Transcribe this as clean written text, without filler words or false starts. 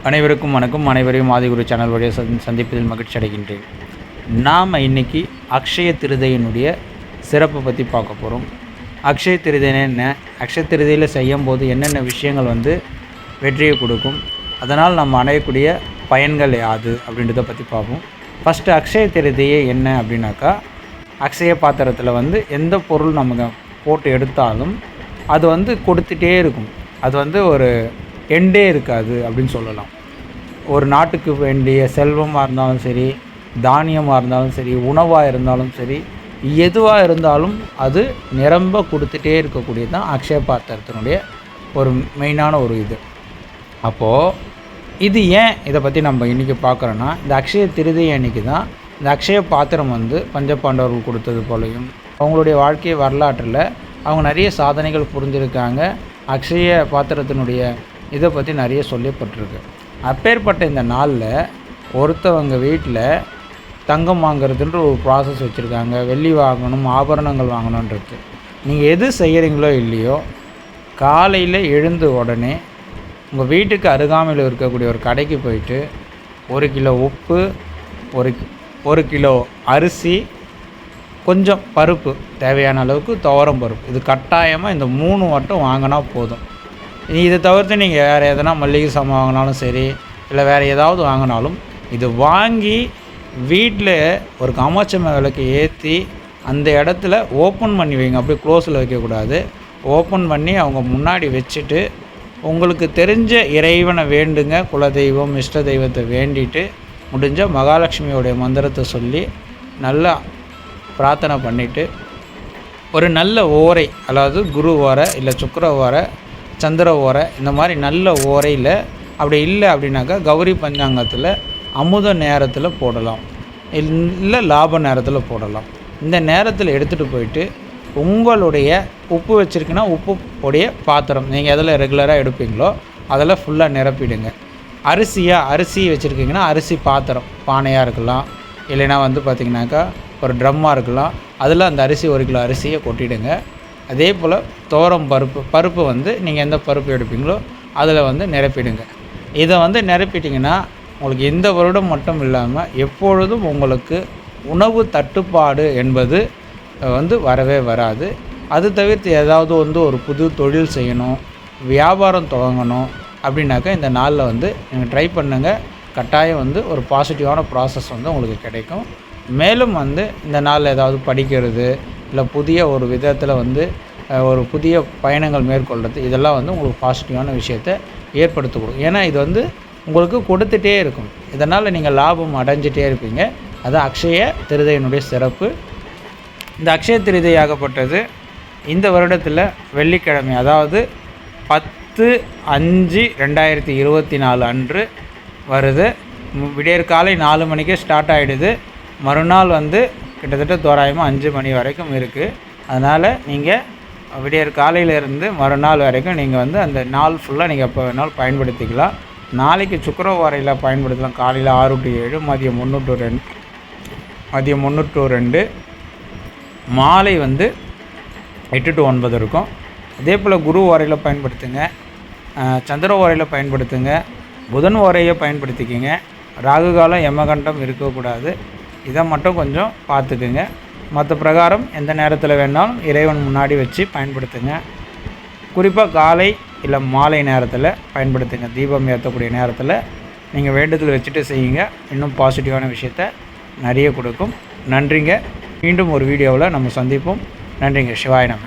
அனைவருக்கும் வணக்கம். அனைவரையும் ஆதிகுரு சேனல் வழியாக சந்திப்பதில் மகிழ்ச்சி அடைகின்றேன். நாம் இன்றைக்கி அக்ஷய திருதையினுடைய சிறப்பை பற்றி பார்க்க போகிறோம். அக்ஷய திருதைன்னு என்ன, அக்ஷய திருதையில் செய்யும்போது என்னென்ன விஷயங்கள் வெற்றியை கொடுக்கும், அதனால் நம்ம அடையக்கூடிய பயன்கள் யாது அப்படின்றத பற்றி பார்ப்போம். ஃபஸ்ட்டு அக்ஷய திருதையே என்ன அப்படின்னாக்கா, அக்ஷய பாத்திரத்தில் எந்த பொருள் நமக்கு போட்டு எடுத்தாலும் அது கொடுத்துட்டே இருக்கும். அது ஒரு எண்டே இருக்காது அப்படின்னு சொல்லலாம். ஒரு நாட்டுக்கு வேண்டிய செல்வமாக இருந்தாலும் சரி, தானியமாக இருந்தாலும் சரி, உணவாக இருந்தாலும் சரி, எதுவாக இருந்தாலும் அது நிரம்ப கொடுத்துட்டே இருக்கக்கூடியது தான் அக்ஷய பாத்திரத்தினுடைய ஒரு மெயினான ஒரு இது. அப்போது இது ஏன் இதை பற்றி நம்ம இன்றைக்கி பார்க்குறோன்னா, இந்த அக்ஷய திருதை அன்றைக்கி தான் இந்த அக்ஷய பாத்திரம் பஞ்சபாண்டவர்கள் கொடுத்தது போலையும் அவங்களுடைய வாழ்க்கை வரலாற்றில் அவங்க நிறைய சாதனைகள் புரிஞ்சிருக்காங்க. அக்ஷய பாத்திரத்தினுடைய இதை பற்றி நிறைய சொல்லப்பட்டிருக்கு. அப்பேற்பட்ட இந்த நாளில் ஒருத்தவங்க வீட்டில் தங்கம் வாங்கிறதுன்ற ஒரு ப்ராசஸ் வச்சுருக்காங்க. வெள்ளி வாங்கணும், ஆபரணங்கள் வாங்கணுன்றது. நீங்கள் எது செய்கிறீங்களோ இல்லையோ, காலையில் எழுந்த உடனே உங்கள் வீட்டுக்கு அருகாமையில் இருக்கக்கூடிய ஒரு கடைக்கு போயிட்டு 1 கிலோ உப்பு, ஒரு கிலோ அரிசி, கொஞ்சம் பருப்பு, தேவையான அளவுக்கு துவரம் பருப்பு, இது கட்டாயமாக இந்த 3 மட்டும் வாங்கினா போதும். இதை தவிர்த்து நீங்கள் வேறு எதனா மல்லிகை சாமான் வாங்கினாலும் சரி, இல்லை வேறு ஏதாவது வாங்கினாலும் இது வாங்கி வீட்டில் ஒரு காமாட்சம்மா விளக்கு ஏற்றி அந்த இடத்துல ஓப்பன் பண்ணி வைங்க. அப்படியே க்ளோஸில் வைக்கக்கூடாது. ஓப்பன் பண்ணி அவங்க முன்னாடி வச்சுட்டு உங்களுக்கு தெரிஞ்ச இறைவனை வேண்டுங்க. குலதெய்வம், இஷ்ட தெய்வத்தை வேண்டிட்டு முடிஞ்ச மகாலட்சுமியோடைய மந்திரத்தை சொல்லி நல்லா பிரார்த்தனை பண்ணிவிட்டு ஒரு நல்ல ஓரை, அதாவது குரு ஓரை, இல்லை சுக்கிர ஓரை, சந்திர ஓரை, இந்த மாதிரி நல்ல ஓரையில், அப்படி இல்லை அப்படின்னாக்கா கௌரி பஞ்சாங்கத்தில் அமுத நேரத்தில் போடலாம், இல்லை லாப நேரத்தில் போடலாம். இந்த நேரத்தில் எடுத்துகிட்டு போயிட்டு உங்களுடைய உப்பு வச்சுருக்குன்னா உப்பு உடைய பாத்திரம் நீங்கள் எதில் ரெகுலராக எடுப்பீங்களோ அதில் ஃபுல்லாக நிரப்பிடுங்க. அரிசி வச்சுருக்கீங்கன்னா அரிசி பாத்திரம், பானையாக இருக்கலாம், இல்லைன்னா பார்த்திங்கனாக்கா ஒரு ட்ரம்மாக இருக்கலாம், அதில் அந்த அரிசி 1 கிலோ அரிசியை கொட்டிடுங்க. அதே போல் துவரம் பருப்பு நீங்கள் எந்த பருப்பு எடுப்பீங்களோ அதில் நிரப்பிடுங்க. இதை நிரப்பிட்டிங்கன்னா உங்களுக்கு இந்த வருடம் மட்டும் இல்லாமல் எப்பொழுதும் உங்களுக்கு உணவு தட்டுப்பாடு என்பது வரவே வராது. அது தவிர்த்து ஏதாவது ஒரு புது தொழில் செய்யணும், வியாபாரம் துவங்கணும் அப்படின்னாக்கா இந்த நாளில் நீங்கள் ட்ரை பண்ணுங்கள். கட்டாயம் ஒரு பாசிட்டிவான ப்ராசஸ் உங்களுக்கு கிடைக்கும். மேலும் இந்த நாளில் ஏதாவது படிக்கிறது, இல்லை புதிய ஒரு விதத்தில் ஒரு புதிய பயணங்கள் மேற்கொள்கிறது, இதெல்லாம் உங்களுக்கு பாசிட்டிவான விஷயத்தை ஏற்படுத்தக்கூடும். ஏன்னா இது உங்களுக்கு கொடுத்துட்டே இருக்கும். இதனால் நீங்கள் லாபம் அடைஞ்சிட்டே இருப்பீங்க. அது அக்ஷய திருதையினுடைய சிறப்பு. இந்த அக்ஷய திருதையாகப்பட்டது இந்த வருடத்தில் வெள்ளிக்கிழமை, அதாவது 10/5/2024 அன்று வருது. விடியற் காலை 4 மணிக்கே ஸ்டார்ட் ஆகிடுது. மறுநாள் கிட்டத்தட்ட தோராயமாக 5 மணி வரைக்கும் இருக்குது. அதனால் நீங்கள் விடியற் காலையிலேருந்து மறுநாள் வரைக்கும் நீங்கள் அந்த நாள் ஃபுல்லாக நீங்கள் எப்போ வேணாலும் பயன்படுத்திக்கலாம். நாளைக்கு சுக்கிர ஓரையில் பயன்படுத்தலாம். காலையில் 6 to 7, மதியம் 1 to 2, மாலை 8 to 9 இருக்கும். அதே போல் குரு ஓரையில் பயன்படுத்துங்க, சந்திர ஓரையில் பயன்படுத்துங்க, புதன் ஓரையை பயன்படுத்திக்கிங்க. ராகு காலம், யமகண்டம் இருக்கக்கூடாது. இதை மட்டும் கொஞ்சம் பார்த்துக்குங்க. மற்ற பிரகாரம் எந்த நேரத்தில் வேணாலும் இறைவன் முன்னாடி வச்சு பயன்படுத்துங்க. குறிப்பாக காலை இல்லை மாலை நேரத்தில் பயன்படுத்துங்க. தீபம் ஏற்றக்கூடிய நேரத்தில் நீங்கள் வேண்டுதல் வச்சுட்டு செய்யுங்க. இன்னும் பாசிட்டிவான விஷயத்தை நிறைய கொடுக்கும். நன்றிங்க. மீண்டும் ஒரு வீடியோவில் நம்ம சந்திப்போம். நன்றிங்க. சிவாய நம.